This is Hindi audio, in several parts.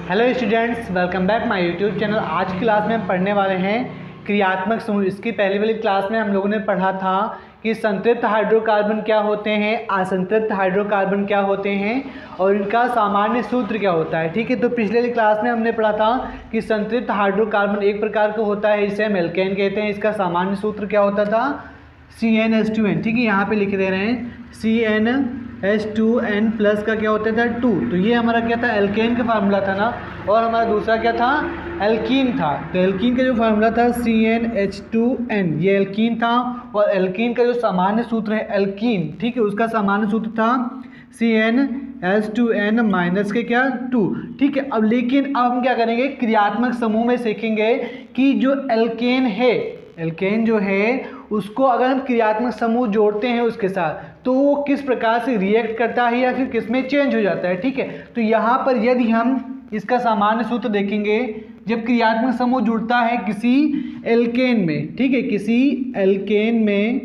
Hello students, welcome back my YouTube channel. आज की क्लास में हम पढ़ने वाले हैं क्रियात्मक समूह। इसकी पहली वाली क्लास में हम लोगों ने पढ़ा था कि संतृप्त हाइड्रोकार्बन क्या होते हैं, असंतृप्त हाइड्रोकार्बन क्या होते हैं और इनका सामान्य सूत्र क्या होता है। ठीक है, तो पिछले वाली क्लास में हमने पढ़ा था कि संतृप्त हाइड्रोकार्बन एक प्रकार का होता है, इसे हम एल्केन कहते हैं। इसका सामान्य सूत्र क्या होता था, CnH2n। ठीक है, यहाँ पे लिख दे रहे हैं CnH2n प्लस का क्या होता था 2। तो ये हमारा क्या था, एल्केन का फार्मूला था ना। और हमारा दूसरा क्या था, एल्कीन था। तो एल्कीन का जो फार्मूला था CnH2n, ये एल्कीन था। और एल्कीन का जो सामान्य सूत्र है एल्कीन, ठीक है, उसका सामान्य सूत्र था CnH2n माइनस के क्या 2। ठीक है, अब लेकिन अब हम क्या करेंगे, क्रियात्मक समूह में सीखेंगे कि जो एल्केन है, एल्केन जो है उसको अगर हम क्रियात्मक समूह जोड़ते हैं उसके साथ तो वो किस प्रकार से रिएक्ट करता है या फिर किस में चेंज हो जाता है। ठीक है, तो यहाँ पर यदि हम इसका सामान्य सूत्र देखेंगे, जब क्रियात्मक समूह जुड़ता है किसी एल्केन में, ठीक है, किसी एल्केन में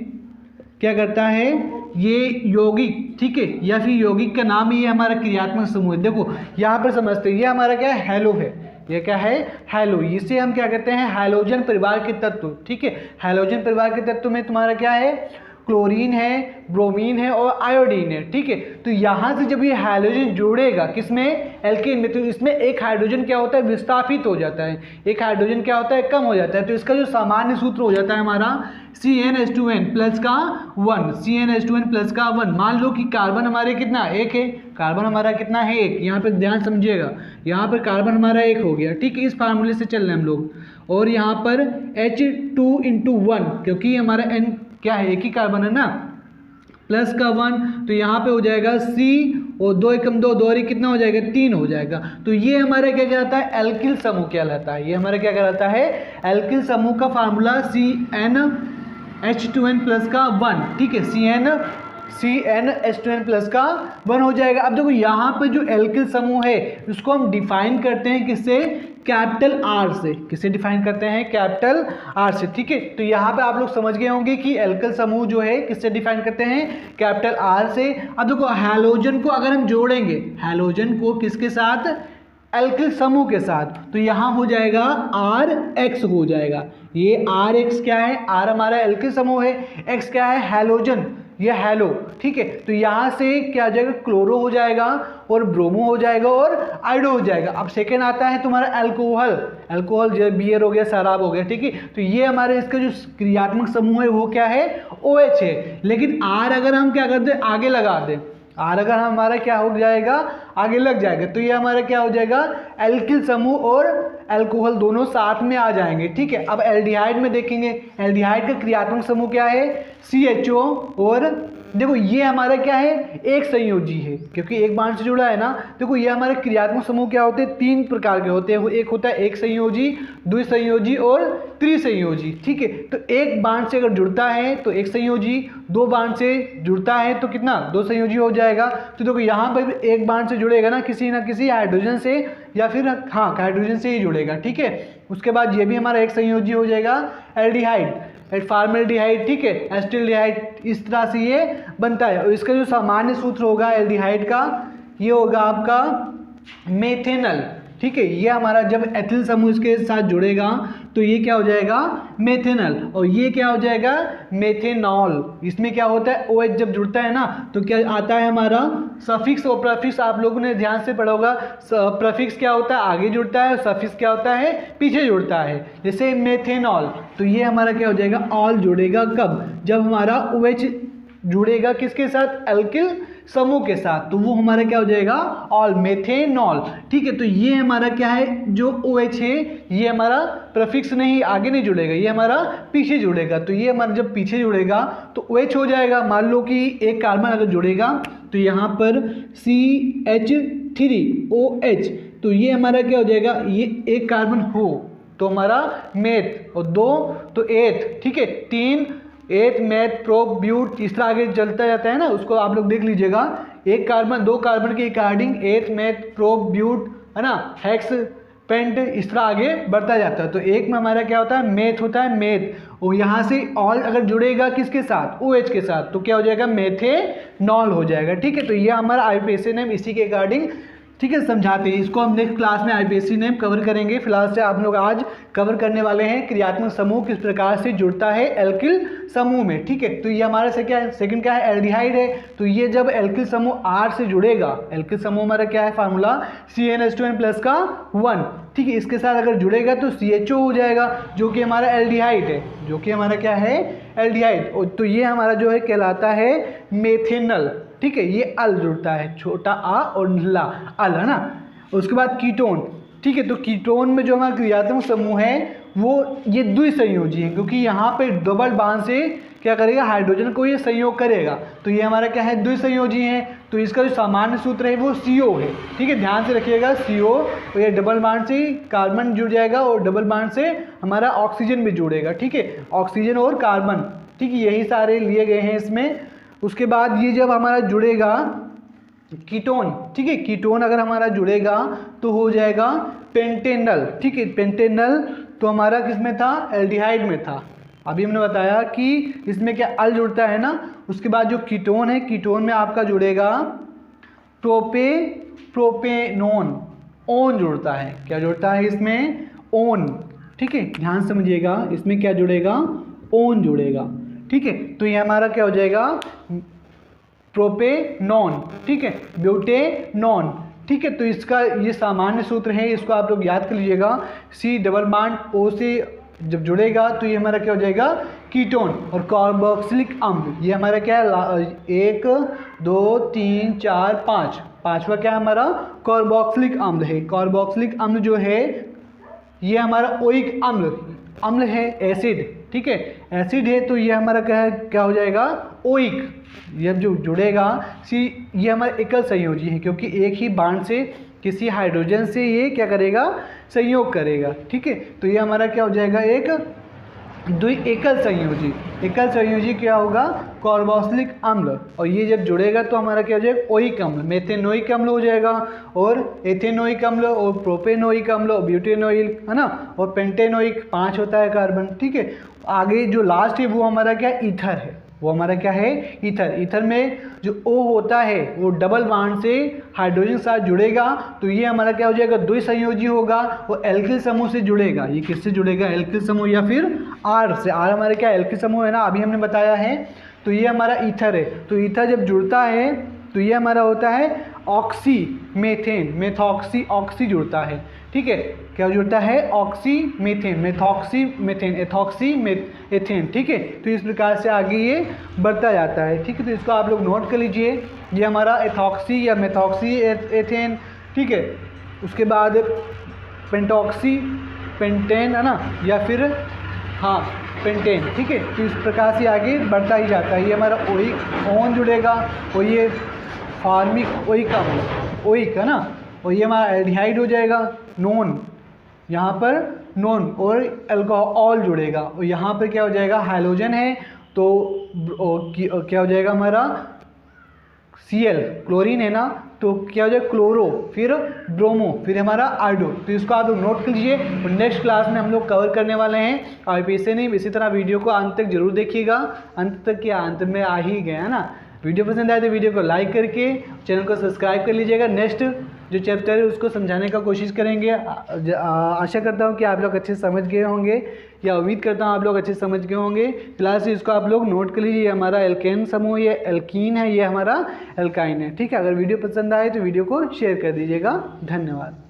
क्या करता है, ये यौगिक, ठीक है, या फिर यौगिक का नाम ही हमारा क्रियात्मक समूह है। देखो यहाँ पर समझते हैं, ये हमारा क्या है, हैलो है। ये क्या है, हैलो। इसे हम क्या कहते हैं, हैलोजन परिवार के तत्व। ठीक है, हैलोजन परिवार के तत्व में तुम्हारा क्या है, क्लोरीन है, ब्रोमीन है और आयोडीन है। ठीक है, तो यहाँ से जब ये हाइड्रोजन जोड़ेगा किसमें, एल्केन में, तो इसमें एक हाइड्रोजन क्या होता है, विस्थापित हो जाता है, एक हाइड्रोजन क्या होता है, कम हो जाता है। तो इसका जो सामान्य सूत्र हो जाता है हमारा CnH2n प्लस का 1, CnH2n प्लस का 1। मान लो कि कार्बन हमारे कितना, एक है, कार्बन हमारा कितना है, एक। यहाँ पे ध्यान समझिएगा, यहाँ पर कार्बन हमारा एक हो गया। ठीक है, इस फार्मूले से चल रहे हैं हम लोग। और यहाँ पर H2 × 1, क्योंकि हमारा N क्या है, एक ही कार्बन है ना, प्लस का 1, तो यहाँ पे हो जाएगा C और 2 एकम 2, 2 और एक कितना हो जाएगा, 3 हो जाएगा। तो ये हमारा क्या कहलाता है, एल्किल समूह कहलाता है। ये हमारा क्या कहलाता है, एल्किल समूह का फार्मूला CnH2n प्लस का 1। ठीक है, CnH2n प्लस का 1 हो जाएगा। अब देखो यहाँ पे जो एल्किल समूह है उसको हम डिफाइन करते हैं किससे, कैपिटल R से। किससे डिफाइन करते हैं, कैपिटल R से। ठीक है, तो यहाँ पे आप लोग समझ गए होंगे कि एल्किल समूह जो है किससे डिफाइन करते हैं, कैपिटल R से। अब देखो हैलोजन को अगर हम जोड़ेंगे, हैलोजन को किसके साथ, एल्किल समूह के साथ, तो यहाँ हो जाएगा RX हो जाएगा। ये RX क्या है, R हमारा एल्किल समूह है, X क्या है, हैलोजन, ये हैलो। ठीक है, तो यहाँ से क्या आ जाएगा, क्लोरो हो जाएगा और ब्रोमो हो जाएगा और आइडो हो जाएगा। अब सेकेंड आता है तुम्हारा अल्कोहल, अल्कोहल जो बियर हो गया, शराब हो गया। ठीक है, तो ये हमारे इसका जो क्रियात्मक समूह है वो क्या है, OH है। लेकिन R अगर हम क्या करते हैं, आगे लगा दें, R अगर हमारा क्या हो जाएगा, आगे लग जाएगा, तो ये हमारा क्या हो जाएगा, एल्किल समूह और अल्कोहल दोनों साथ में आ जाएंगे। ठीक है, अब एल्डिहाइड में देखेंगे, एल्डिहाइड का क्रियात्मक समूह क्या है, CHO। और देखो ये हमारा क्या है, एक संयोजी है, क्योंकि एक बांड से जुड़ा है ना। देखो ये हमारे क्रियात्मक समूह क्या होते हैं, 3 प्रकार के होते हैं। एक होता है एक संयोजी, द्विसंयोजी और त्रिसंयोजी। ठीक है, तो एक बांड से अगर जुड़ता है तो एक संयोजी, 2 बांड से जुड़ता है तो कितना, 2 संयोजी हो जाएगा। तो देखो यहाँ पर एक बांड से जुड़ेगा ना किसी हाइड्रोजन से, या फिर हाँ हाइड्रोजन से ही जुड़ेगा। ठीक है, उसके बाद ये भी हमारा एक संयोजी हो जाएगा, एल्डिहाइड, फॉर्मेल्डिहाइड, ठीक है, एसिटाल्डिहाइड, इस तरह से ये बनता है। और इसका जो सामान्य सूत्र होगा एल्डिहाइड का, ये होगा आपका मेथेनल। ठीक है, ये हमारा जब एथिल समूह इसके साथ जुड़ेगा तो ये क्या हो जाएगा, मेथेनल। और ये क्या हो जाएगा, मेथेनॉल। इसमें क्या होता है, OH जब जुड़ता है ना तो क्या आता है हमारा सफिक्स और प्रफिक्स। आप लोगों ने ध्यान से पढ़ा होगा, प्रफिक्स क्या होता है, आगे जुड़ता है, और सफिक्स क्या होता है, पीछे जुड़ता है। जैसे मेथेनॉल, तो ये हमारा क्या हो जाएगा, ऑल जुड़ेगा कब, जब हमारा OH जुड़ेगा किसके साथ, एल्किल समूह के साथ, तो वो हमारा क्या हो जाएगा, ऑल मेथेनॉल। ठीक है, तो ये हमारा क्या है, जो OH है ये हमारा प्रफिक्स नहीं, आगे नहीं जुड़ेगा, ये हमारा पीछे जुड़ेगा। तो ये हमारा जब पीछे जुड़ेगा तो OH हो जाएगा। मान लो कि एक कार्बन अगर जुड़ेगा तो यहाँ पर CH3OH, तो ये हमारा क्या हो जाएगा, ये एक कार्बन हो तो हमारा मेथ, और 2 तो एथ। ठीक है, 3 एथ, मेथ, प्रो, ब्यूट, इस तरह आगे चलता जाता है ना, उसको आप लोग देख लीजिएगा। एक कार्बन, 2 कार्बन के अकॉर्डिंग एथ, मेथ, प्रो, ब्यूट, है ना, हेक्स, पेंट, इस तरह आगे बढ़ता जाता है। तो एक में हमारा क्या होता है, मेथ होता है, मेथ। और यहाँ से ऑल अगर जुड़ेगा किसके साथ, OH के साथ, तो क्या हो जाएगा, मेथेनॉल हो जाएगा। ठीक है, तो ये हमारा आईयूपीएसी नेम इसी के अकॉर्डिंग ठीक है, समझाते हैं इसको। हम नेक्स्ट क्लास में आईपीएससी ने कवर करेंगे। फिलहाल से आप लोग आज कवर करने वाले हैं क्रियात्मक समूह किस प्रकार से जुड़ता है एल्किल समूह में। ठीक है, तो ये हमारा सेकंड क्या है, एल्डिहाइड है। तो ये जब एल्किल समूह R से जुड़ेगा, एल्किल समूह हमारा क्या है फॉर्मूला CnH2n+ का 1। ठीक है, इसके साथ अगर जुड़ेगा तो CHO हो जाएगा, जो कि हमारा एल्डिहाइड है, जो कि हमारा क्या है, एल्डिहाइड। तो ये हमारा जो है कहलाता है मेथेनल। ठीक है, ये अल जुड़ता है, छोटा आ और ला, अल है ना। उसके बाद कीटोन। ठीक है, तो कीटोन में जो हमारा क्रियात्मक समूह है वो ये द्विसंयोजी है, क्योंकि यहाँ पे डबल बॉन्ड से क्या करेगा, हाइड्रोजन को ये संयोग करेगा। तो ये हमारा क्या है, द्विसंयोजी है। तो इसका जो सामान्य सूत्र है वो CO है। ठीक है, ध्यान से रखिएगा CO। और ये डबल बॉन्ड से कार्बन जुड़ जाएगा और डबल बॉन्ड से हमारा ऑक्सीजन भी जुड़ेगा। ठीक है, ऑक्सीजन और कार्बन, ठीक है, यही सारे लिए गए हैं इसमें। उसके बाद ये जब हमारा जुड़ेगा कीटोन, ठीक है, कीटोन अगर हमारा जुड़ेगा तो हो जाएगा पेंटेनल। ठीक है, पेंटेनल तो हमारा किस में था, एल्डिहाइड में था। अभी हमने बताया कि इसमें क्या अल जुड़ता है ना। उसके बाद जो कीटोन है, कीटोन में आपका जुड़ेगा प्रोपेनोन, ओन जुड़ता है। क्या जुड़ता है इसमें, ओन। ठीक है, ध्यान समझिएगा, इसमें क्या जुड़ेगा, ओन जुड़ेगा। ठीक है, तो ये हमारा क्या हो जाएगा, प्रोपेनॉन। ठीक है, ब्यूटेनॉन। ठीक है, तो इसका ये सामान्य सूत्र है, इसको आप लोग याद कर लीजिएगा। C डबल बॉन्ड O से जब जुड़ेगा तो ये हमारा क्या हो जाएगा, कीटोन। और कार्बोक्सिलिक अम्ल, ये हमारा क्या है, 1 2 3 4 5, पांचवा क्या है हमारा, कार्बोक्सिलिक अम्ल है। कार्बोक्सिलिक अम्ल जो है ये हमारा ओइक अम्ल है, एसिड। ठीक है, एसिड है, तो ये हमारा क्या है, क्या हो जाएगा, ओइक। ये जो जुड़ेगा ये हमारा एकल संयोजी है, क्योंकि एक ही बांड से किसी हाइड्रोजन से ये क्या करेगा, संयोग करेगा। ठीक है, तो ये हमारा क्या हो जाएगा, एक एकल संयोजी। एकल संयोजी क्या होगा, कार्बोक्सिलिक अम्ल। और ये जब जुड़ेगा तो हमारा क्या हो जाएगा, ओइक अम्ल, मेथेनोइक अम्ल हो जाएगा, और एथेनोइक अम्ल, और प्रोपेनोइक अम्ल, और ब्यूटेनोइक, है ना, और पेंटेनोइक, 5 होता है कार्बन। ठीक है, आगे जो लास्ट है वो हमारा क्या, ईथर है। वो हमारा क्या है, ईथर। ईथर में जो O होता है वो डबल बॉन्ड से हाइड्रोजन के साथ जुड़ेगा, तो ये हमारा क्या हो जाएगा, द्विसंयोजी होगा। वो एल्किल समूह से जुड़ेगा। ये किससे जुड़ेगा, एल्किल समूह या फिर R से। R हमारे क्या, एल्किल समूह है ना, अभी हमने बताया है। तो ये हमारा ईथर है। तो ईथर जब जुड़ता है तो ये हमारा होता है ऑक्सी मेथेन, मेथॉक्सी ऑक्सी जुड़ता है। ठीक है, क्या जुड़ता है, oxy methane, methoxy methane, ethoxy ethane. ठीक है, तो इस प्रकार से आगे ये बढ़ता जाता है। ठीक है, तो इसको आप लोग नोट कर लीजिए, ये हमारा एथॉक्सी या मेथॉक्सी एथेन। ठीक है, उसके बाद पेंटॉक्सी, पेंटेन, है ना, या फिर हाँ पेंटेन। ठीक है, तो इस प्रकार से आगे बढ़ता ही जाता है। ये हमारा ओइक, ओन जुड़ेगा, और ये फार्मिक ओइक अम्ल, ओइक है ना, और ये हमारा एल्डिहाइड हो जाएगा, नोन, यहाँ पर नोन, और अल्कोहल जुड़ेगा, और यहाँ पर क्या हो जाएगा, हाइड्रोजन है, तो क्या हो जाएगा हमारा Cl, क्लोरीन है ना, तो क्या हो जाएगा, क्लोरो, फिर ब्रोमो, फिर हमारा आयोडो। तो इसको आप लोग नोट कर लीजिए, और नेक्स्ट क्लास में हम लोग कवर करने वाले हैं आईपीएससी नहीं। इसी तरह वीडियो को अंत तक जरूर देखिएगा, अंत तक क्या, अंत में आ ही गया है ना। वीडियो पसंद आए तो वीडियो को लाइक करके चैनल को सब्सक्राइब कर लीजिएगा। नेक्स्ट जो चैप्टर है उसको समझाने का कोशिश करेंगे। आशा करता हूँ कि आप लोग अच्छे समझ गए होंगे, या उम्मीद करता हूँ आप लोग अच्छे समझ गए होंगे। फिलहाल से इसको आप लोग नोट कर लीजिए, ये हमारा एल्केन समूह, ये एल्कीन है, ये हमारा एल्काइन है। ठीक है, अगर वीडियो पसंद आए तो वीडियो को शेयर कर दीजिएगा। धन्यवाद।